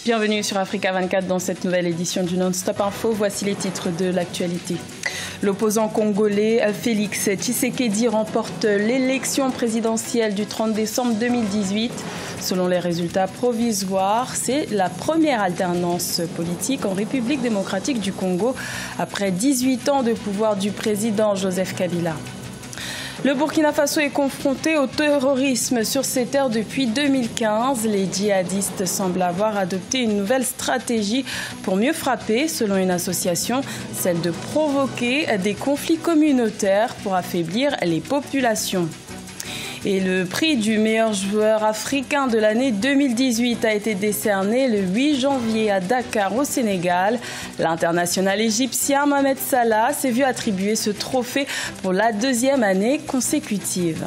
Bienvenue sur Africa 24 dans cette nouvelle édition du Non-Stop Info. Voici les titres de l'actualité. L'opposant congolais Félix Tshisekedi remporte l'élection présidentielle du 30 décembre 2018. Selon les résultats provisoires, c'est la première alternance politique en République démocratique du Congo après 18 ans de pouvoir du président Joseph Kabila. Le Burkina Faso est confronté au terrorisme sur ses terres depuis 2015. Les djihadistes semblent avoir adopté une nouvelle stratégie pour mieux frapper, selon une association, celle de provoquer des conflits communautaires pour affaiblir les populations. Et le prix du meilleur joueur africain de l'année 2018 a été décerné le 8 janvier à Dakar au Sénégal. L'international égyptien Mohamed Salah s'est vu attribuer ce trophée pour la deuxième année consécutive.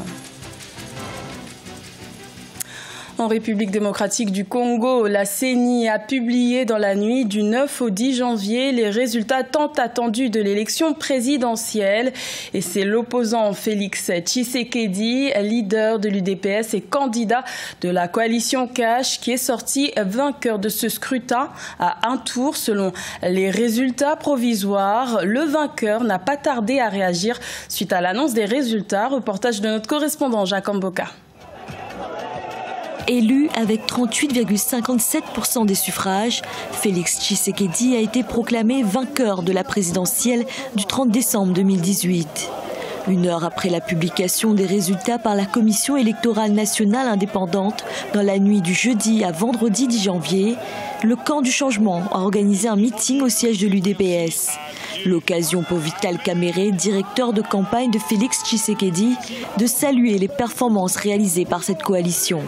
En République démocratique du Congo, la CENI a publié dans la nuit du 9 au 10 janvier les résultats tant attendus de l'élection présidentielle. Et c'est l'opposant Félix Tshisekedi, leader de l'UDPS et candidat de la coalition Cash, qui est sorti vainqueur de ce scrutin à un tour. Selon les résultats provisoires, le vainqueur n'a pas tardé à réagir suite à l'annonce des résultats. Reportage de notre correspondant Jacques Mboka. Élu avec 38,57% des suffrages, Félix Tshisekedi a été proclamé vainqueur de la présidentielle du 30 décembre 2018. Une heure après la publication des résultats par la Commission électorale nationale indépendante dans la nuit du jeudi à vendredi 10 janvier, le camp du changement a organisé un meeting au siège de l'UDPS. L'occasion pour Vital Kamerhe, directeur de campagne de Félix Tshisekedi, de saluer les performances réalisées par cette coalition.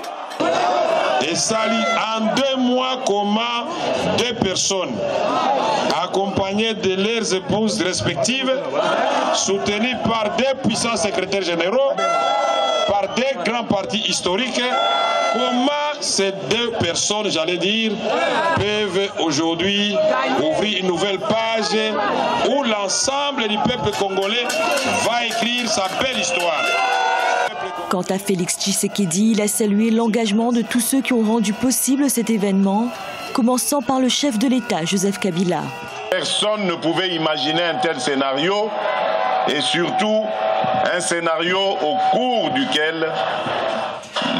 Et sali en 2 mois comment 2 personnes accompagnées de leurs épouses respectives, soutenues par 2 puissants secrétaires généraux, par 2 grands partis historiques, comment ces 2 personnes, j'allais dire, peuvent aujourd'hui ouvrir une nouvelle page où l'ensemble du peuple congolais va écrire sa belle histoire. Quant à Félix Tshisekedi, il a salué l'engagement de tous ceux qui ont rendu possible cet événement, commençant par le chef de l'État, Joseph Kabila. Personne ne pouvait imaginer un tel scénario, et surtout un scénario au cours duquel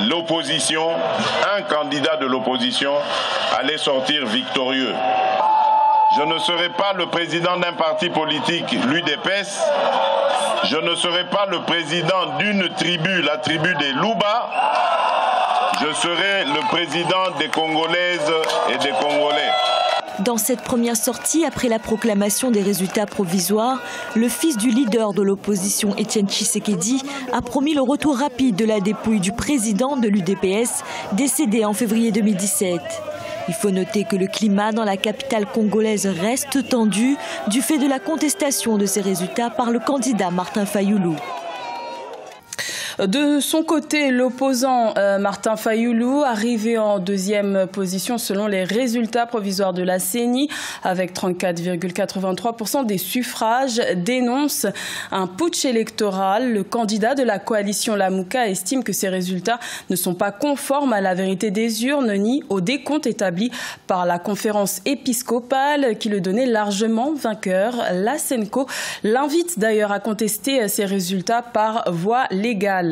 l'opposition, un candidat de l'opposition, allait sortir victorieux. Je ne serai pas le président d'un parti politique, l'UDPS. Je ne serai pas le président d'une tribu, la tribu des Louba. Je serai le président des Congolaises et des Congolais. Dans cette première sortie, après la proclamation des résultats provisoires, le fils du leader de l'opposition, Étienne Tshisekedi, a promis le retour rapide de la dépouille du président de l'UDPS, décédé en février 2017. Il faut noter que le climat dans la capitale congolaise reste tendu du fait de la contestation de ces résultats par le candidat Martin Fayulu. De son côté, l'opposant Martin Fayulu, arrivé en 2e position selon les résultats provisoires de la CENI, avec 34,83% des suffrages, dénonce un putsch électoral. Le candidat de la coalition Lamuka estime que ces résultats ne sont pas conformes à la vérité des urnes ni au décompte établi par la conférence épiscopale qui le donnait largement vainqueur. La SENCO l'invite d'ailleurs à contester ces résultats par voie légale.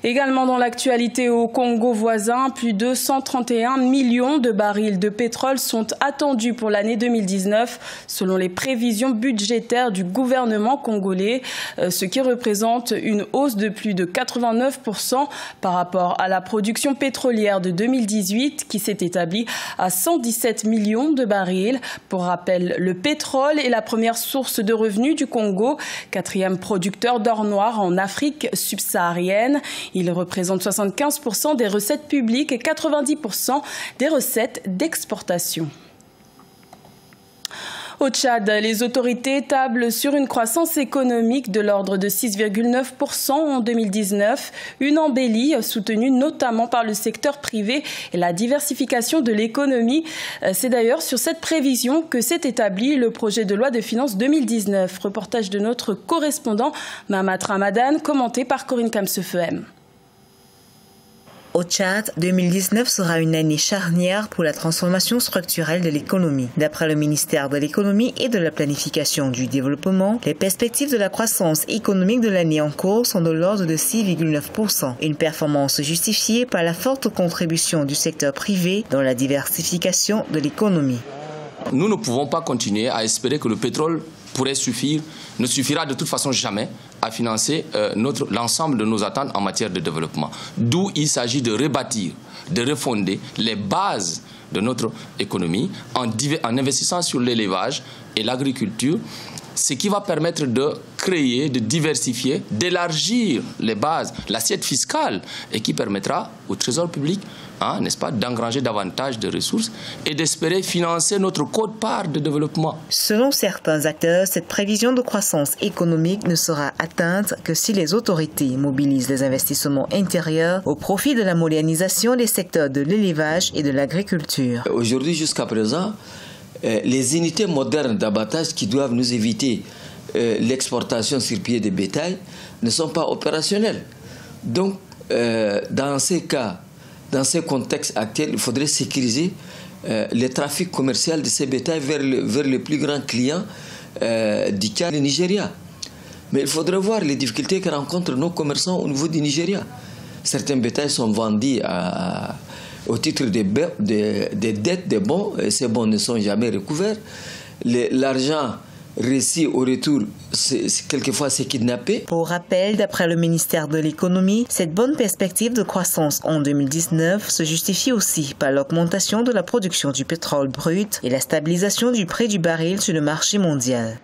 Également dans l'actualité au Congo voisin, plus de 131 millions de barils de pétrole sont attendus pour l'année 2019 selon les prévisions budgétaires du gouvernement congolais, ce qui représente une hausse de plus de 89% par rapport à la production pétrolière de 2018 qui s'est établie à 117 millions de barils. Pour rappel, le pétrole est la première source de revenus du Congo, 4e producteur d'or noir en Afrique subsaharienne. Il représente 75% des recettes publiques et 90% des recettes d'exportation. Au Tchad, les autorités tablent sur une croissance économique de l'ordre de 6,9% en 2019, une embellie soutenue notamment par le secteur privé et la diversification de l'économie. C'est d'ailleurs sur cette prévision que s'est établi le projet de loi de finances 2019. Reportage de notre correspondant Mahamat Ramadan, commenté par Corinne Kamsefehem. Au Tchad, 2019 sera une année charnière pour la transformation structurelle de l'économie. D'après le ministère de l'Économie et de la Planification du Développement, les perspectives de la croissance économique de l'année en cours sont de l'ordre de 6,9%. Une performance justifiée par la forte contribution du secteur privé dans la diversification de l'économie. Nous ne pouvons pas continuer à espérer que le pétrole ne suffira de toute façon jamais à financer l'ensemble de nos attentes en matière de développement. D'où il s'agit de rebâtir, de refonder les bases de notre économie en investissant sur l'élevage et l'agriculture, ce qui va permettre de créer, de diversifier, d'élargir les bases, l'assiette fiscale, et qui permettra au Trésor public, n'est-ce pas, d'engranger davantage de ressources et d'espérer financer notre quote-part de développement. Selon certains acteurs, cette prévision de croissance économique ne sera atteinte que si les autorités mobilisent les investissements intérieurs au profit de la modernisation des secteurs de l'élevage et de l'agriculture. Aujourd'hui, jusqu'à présent, les unités modernes d'abattage qui doivent nous éviter l'exportation sur pied de bétail ne sont pas opérationnelles. Donc, dans ces cas, dans ce contexte actuel, il faudrait sécuriser le trafic commercial de ces bétails vers les plus grands clients du Tchad et du Nigeria. Mais il faudrait voir les difficultés que rencontrent nos commerçants au niveau du Nigeria. Certains bétails sont vendus au titre des dettes des bons, et ces bons ne sont jamais recouverts. L'argent reçu au retour, quelquefois c'est kidnappé. Pour rappel, d'après le ministère de l'Économie, cette bonne perspective de croissance en 2019 se justifie aussi par l'augmentation de la production du pétrole brut et la stabilisation du prix du baril sur le marché mondial.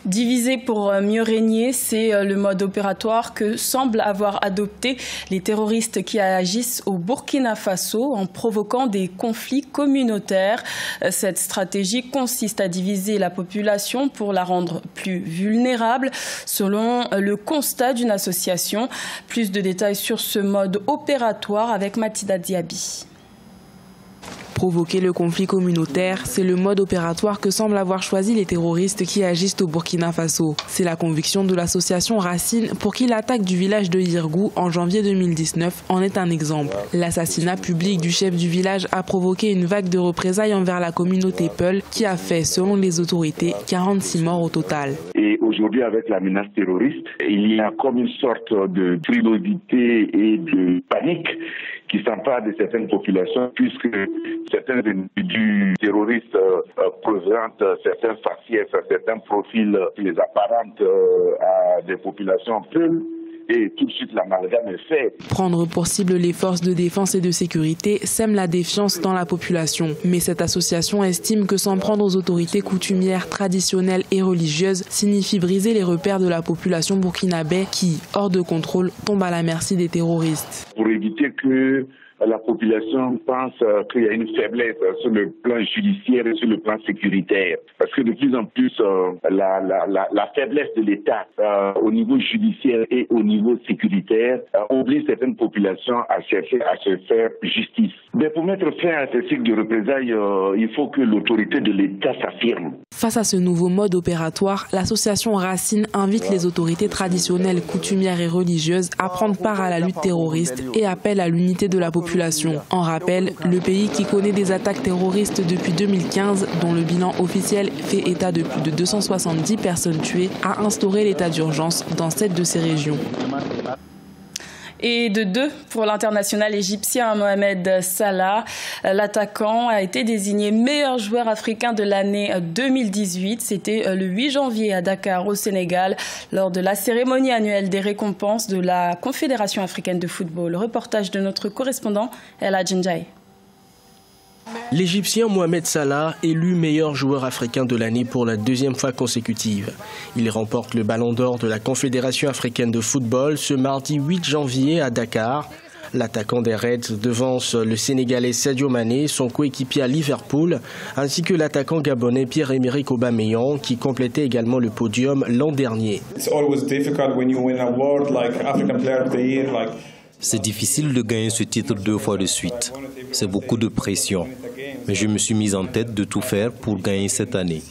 Diviser pour mieux régner, c'est le mode opératoire que semblent avoir adopté les terroristes qui agissent au Burkina Faso en provoquant des conflits communautaires. Cette stratégie consiste à diviser la population pour la rendre plus vulnérable, selon le constat d'une association. Plus de détails sur ce mode opératoire avec Mathilda Diaby. Provoquer le conflit communautaire, c'est le mode opératoire que semblent avoir choisi les terroristes qui agissent au Burkina Faso. C'est la conviction de l'association Racine pour qui l'attaque du village de Yirgou en janvier 2019 en est un exemple. L'assassinat public du chef du village a provoqué une vague de représailles envers la communauté Peul qui a fait, selon les autorités, 46 morts au total. Et aujourd'hui, avec la menace terroriste, il y a comme une sorte de frilosité et de panique qui s'empare de certaines populations, puisque certains individus terroristes présentent certains faciès, certains profils qui les apparentent à des populations peules. Et tout de suite, l'amalgame est fait. Prendre pour cible les forces de défense et de sécurité sème la défiance dans la population. Mais cette association estime que s'en prendre aux autorités coutumières, traditionnelles et religieuses signifie briser les repères de la population burkinabé qui, hors de contrôle, tombe à la merci des terroristes. Pour éviter que la population pense qu'il y a une faiblesse sur le plan judiciaire et sur le plan sécuritaire. Parce que de plus en plus, la faiblesse de l'État au niveau judiciaire et au niveau sécuritaire oblige certaines populations à chercher à se faire justice. Mais pour mettre fin à ce cycle de représailles, il faut que l'autorité de l'État s'affirme. Face à ce nouveau mode opératoire, l'association Racine invite les autorités traditionnelles, coutumières et religieuses à prendre part à la lutte terroriste et appelle à l'unité de la population. En rappel, le pays qui connaît des attaques terroristes depuis 2015, dont le bilan officiel fait état de plus de 270 personnes tuées, a instauré l'état d'urgence dans 7 de ces régions. Et de 2 pour l'international égyptien Mohamed Salah. L'attaquant a été désigné meilleur joueur africain de l'année 2018. C'était le 8 janvier à Dakar, au Sénégal, lors de la cérémonie annuelle des récompenses de la Confédération africaine de football. Le reportage de notre correspondant El Adjenjaï. L'Égyptien Mohamed Salah, élu meilleur joueur africain de l'année pour la 2e fois consécutive. Il remporte le ballon d'or de la Confédération africaine de football ce mardi 8 janvier à Dakar. L'attaquant des Reds devance le Sénégalais Sadio Mané, son coéquipier à Liverpool, ainsi que l'attaquant gabonais Pierre-Emerick Aubameyang qui complétait également le podium l'an dernier. C'est difficile de gagner ce titre 2 fois de suite. C'est beaucoup de pression. Mais je me suis mis en tête de tout faire pour gagner cette année.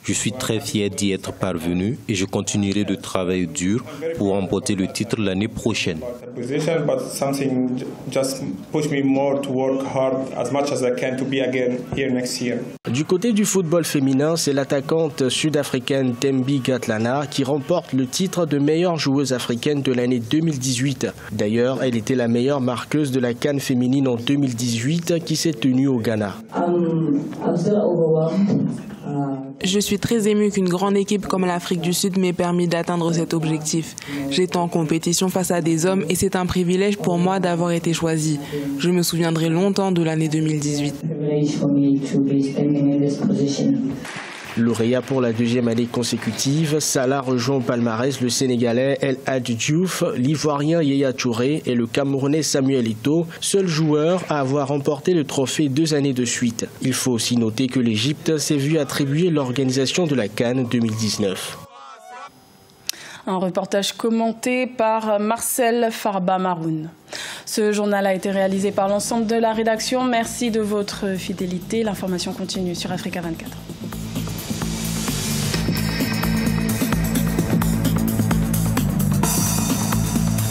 Je suis très fier d'y être parvenu et je continuerai de travailler dur pour remporter le titre l'année prochaine. Du côté du football féminin, c'est l'attaquante sud-africaine Thembi Gatlana qui remporte le titre de meilleure joueuse africaine de l'année 2018. D'ailleurs, elle était la meilleure marqueuse de la CAN féminine en 2018 qui s'est tenue au Ghana. Je suis très émue qu'une grande équipe comme l'Afrique du Sud m'ait permis d'atteindre cet objectif. J'étais en compétition face à des hommes et c'est un privilège pour moi d'avoir été choisie. Je me souviendrai longtemps de l'année 2018. Lauréat pour la deuxième année consécutive, Salah rejoint au palmarès le Sénégalais El Hadji Diouf, l'Ivoirien Yaya Touré et le Camerounais Samuel Eto'o, seul joueur à avoir remporté le trophée 2 années de suite. Il faut aussi noter que l'Égypte s'est vu attribuer l'organisation de la CAN 2019. Un reportage commenté par Marcel Farba-Maroun. Ce journal a été réalisé par l'ensemble de la rédaction. Merci de votre fidélité. L'information continue sur Africa 24.